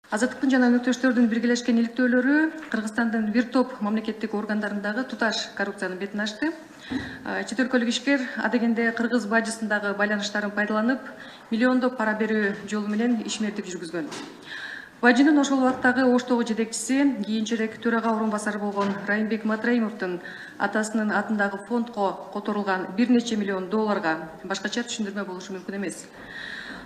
Азаттыктын жана өнөктөштөрдүн биргелешкен иликтөөлөрү Кыргызстандын бир топ мамлекеттик органдарындагы туташ коррупциянын бетин ачты. Чет өлкөлүк ишкер адегенде кыргыз бажысындагы байланыштарын пайдаланып, миллиондоп пара берүү жолу менен ишмердик жүргүзгөн. Бажынын ошол убактагы Оштогу жетекчиси, кийинчерээк төрага орун басары болгон Райымбек Матраимовдун атасынын атындагы фондко которулган бир нече миллион долларга башкача түшүндүрмө болушу мүмкүн эмес.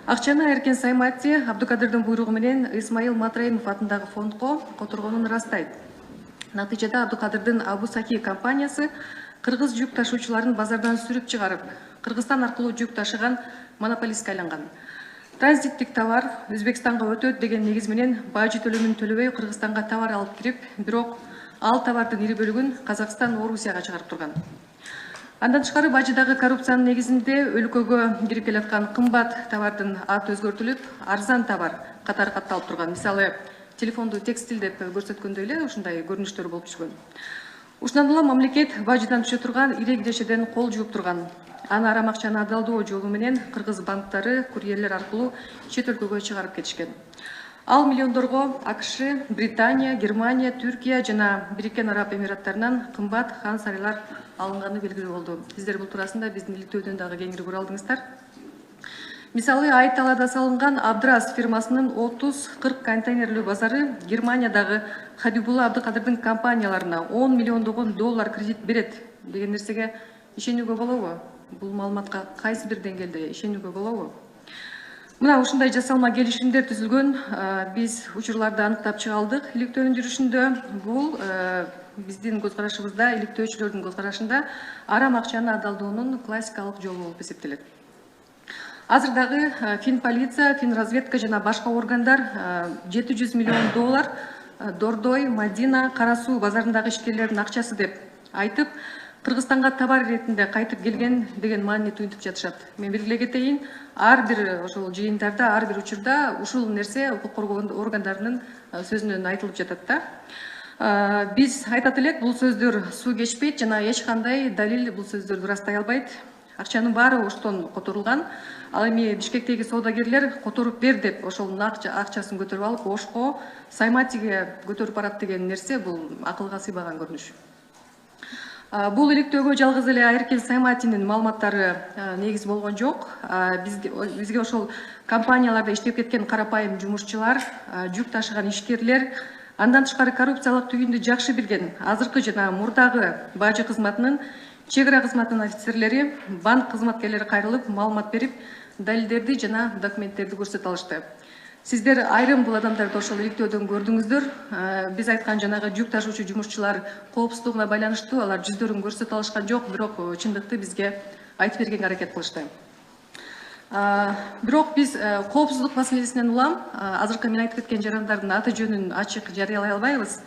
Акчаны Эркен Саймати Абдукадырдын буйругу менен Исмаил Матраимов атындагы фондко которгонун ырастайт. Натыйжада Абдукадырдын Абу Сахи компаниясы кыргыз жүк ташуучуларын базардан сүрүп чыгарып, Кыргызстан аркылуу жүк ташыган монополистке айланган. Транзиттик товар Өзбекстанга өтөт деген негиз менен бажы төлөмүн төлөбөй Кыргызстанга товар алып кирип, бирок ал товардын ири бөлүгүн Казакстан, Орусияга чыгарып турган. Андан тышкары бажыдагы коррупциянын негизинде өлкөгө кирип келаткан кымбат товардын аты өзгөртүлүп, арзан товар катары катталып турган. Мисалы, телефонду текстиль деп көрсөткөндөй эле ушундай көрүнүштөр болуп түшкөн. Ушундан улам мамлекет бажыдан түшө турган ири кирешеден кол жууп турган. Аны арам акчаны адалдоо жолу менен кыргыз банктары курьерлер аркылуу чет өлкөгө чыгарып кетишкен. Ал миллиондорго АКШ, Британия, Германия, Түркия жана Бириккен Араб Эмираттарынан кымбат хан сарайлар алынганы белгилүү болду. Сиздер бул туурасында биздин иликтөөдөн дагы кеңири көрө алдыңыздар. Мисалы, Айталада салынган Абдрас фирмасынын 30-40 контейнерлүү базары Германиядагы Хабибулла Абдыкадырдын компанияларына 10 миллиондогон доллар кредит берет деген нерсеге ишенүүгө болобу? Бул маалыматка кайсы бир деңгээлде ишенүүгө болобу? Мына ушундай жасалма келишимдер түзүлгөн, биз учурларды аныктап чыга алдык. Иликтөөнүн жүрүшүндө бул биздин көз карашыбызда, иликтөөчүлөрдүн көз карашында арам акчаны адалдоонун классикалык жолу болуп эсептелет. Азыр дагы Финполиция, Финразведка жана башка органдар 700 миллион доллар Дордой, Мадина, Кара Суу базарындагы ишкерлердин акчасы деп айтып, Кыргызстанга товар иретинде кайтып келген деген маани туюнтуп жатышат. Мен белгилей кетейин, ар бир ошол жыйындарда, ар бир учурда ушул нерсе укук коргоо органдарынын сөзүнөн айтылып жатат да. Биз айтат элек, бул сөздөр суу кечпейт жана эч кандай далил бул сөздөрдү ырастай албайт. Акчанын баары Оштон которулган. Ал эми Бишкектеги соодагерлер которуп бер деп ошол акчасын көтөрүп алып, Ошко, Сайматиге көтөрүп барат деген нерсе бул акылга сыйбаган көрүнүш. Бул иликтөөгө жалгыз эле Эркен Сайматинин маалыматтары негиз болгон жок. Бизге ошол компанияларда иштеп кеткен карапайым жумушчулар, жүк ташыган ишкерлер, андан тышкары коррупциялык түйүндү жакшы билген азыркы жана мурдагы бажы кызматынын, чек ара кызматынын офицерлери, банк кызматкерлери кайрылып, маалымат берип, далилдерди жана документтерди көрсөтө алышты. Сиздер айрым бул адамдарды ошол иликтөөдөн көрдүңүздөр. Биз айткан жанагы жүк ташуучу жумушчулар коопсуздугуна байланыштуу, алар жүздөрүн көрсөтө алышкан жок, бирок чындыкты бизге айтып бергенге аракет кылышты. Бирок биз коопсуздук маселесинен улам азыркы мен айтып кеткен жарандардын аты жөнүн ачык жарыялай албайбыз.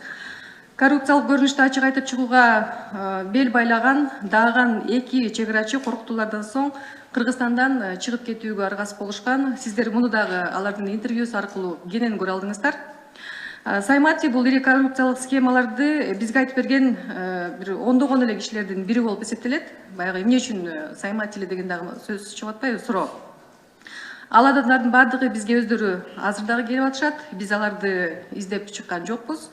Коррупциялык көрүнүштү ачык айтып чыгууга бел байлаган, даган 2 чек арачы коркутуулардан соң Кыргызстандан чыгып кетүүгө аргасыз болушкан. Сиздер муну дагы алардын интервьюсу аркылуу кенен көрө алдыңыздар. Саймати бул ири коррупциялык схемаларды бизге айтып берген бир ондогон эле кишилердин бири болуп эсептелет. Баягы эмне үчүн Саймати деген дагы сөз чыгып атпайбы, суроо. Ал адамдардын баардыгы бизге өздөрү азыр дагы келип атышат. Биз аларды издеп чыккан жокпуз.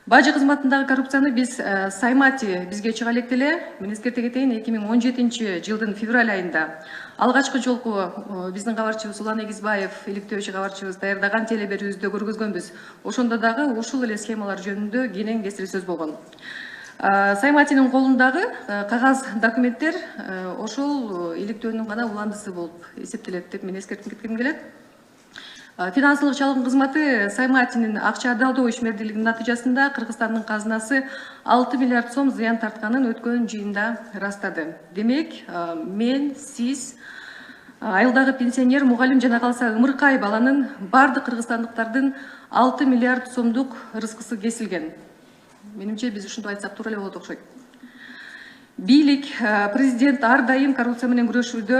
Бажы кызматындагы коррупцияны биз Саймати бизге чыга электе мен эскерте кетейин, 2017 жылдын февраль айында алгачкы жолку биздин кабарчыбыз Улан Эгизбаев, иликтөөчү кабарчыбыз даярдаган телеберүүбүздө көргөзгөнбүз. Ошондо дагы ушул эле схемалар жөнүндө кенен кесири сөз болгон. Сайматинин колундагы кагаз документтер ошол иликтөөнүн гана уландысы болуп эсептелет деп мен эскертип кетким келет. Финансылык чалгын кызматы Сайматинин акча адалдоо ишмердүүлүгүнүн натыйжасында Кыргызстандын казынасы 6 миллиард сом зыян тартканын өткөн жыйында ырастады. Демек, мен, сиз, айылдагы пенсионер, мугалим жана калса ымыркай баланын бардык кыргызстандыктардын 6 миллиард сомдук рызкысы кесилген. Менимче биз ушинтип айтсак туура эле болот окшойт. Бийлик, президент ар дайым коррупция менен күрөшүүдө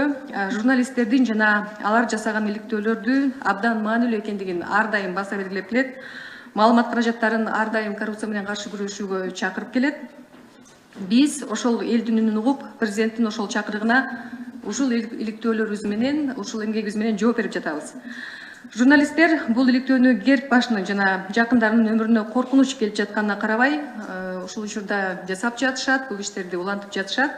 журналисттердин жана алар жасаган иликтөөлөрдү абдан маанилүү экендигин ар дайым баса белгилеп келет. Маалымат каражаттарын ар дайым коррупция менен каршы күрөшүүгө чакырып келет. Биз ошол элдин үнүн угуп, президенттин ошол чакырыгына ушул иликтөөлөрүбүз менен, ушул эмгегибиз менен жооп берип жатабыз. Журналисттер бул иликтөөнү Герб башынын жана жакындарынын өмүрүнө коркунуч келип жатканына карабай, ушул учурда жасап жатышат, бул иштерди улантып жатышат.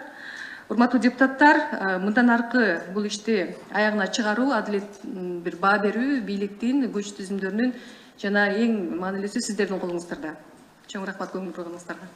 Урматтуу депутаттар, мындан аркы бул ишти аягына чыгаруу, адилет бир баа берүү бийликтин, күч түзүмдөрүнүн жана эң маанилүүсү сиздердин колуңуздарда. Чоң рахмат көңүл бурганыңыздарга.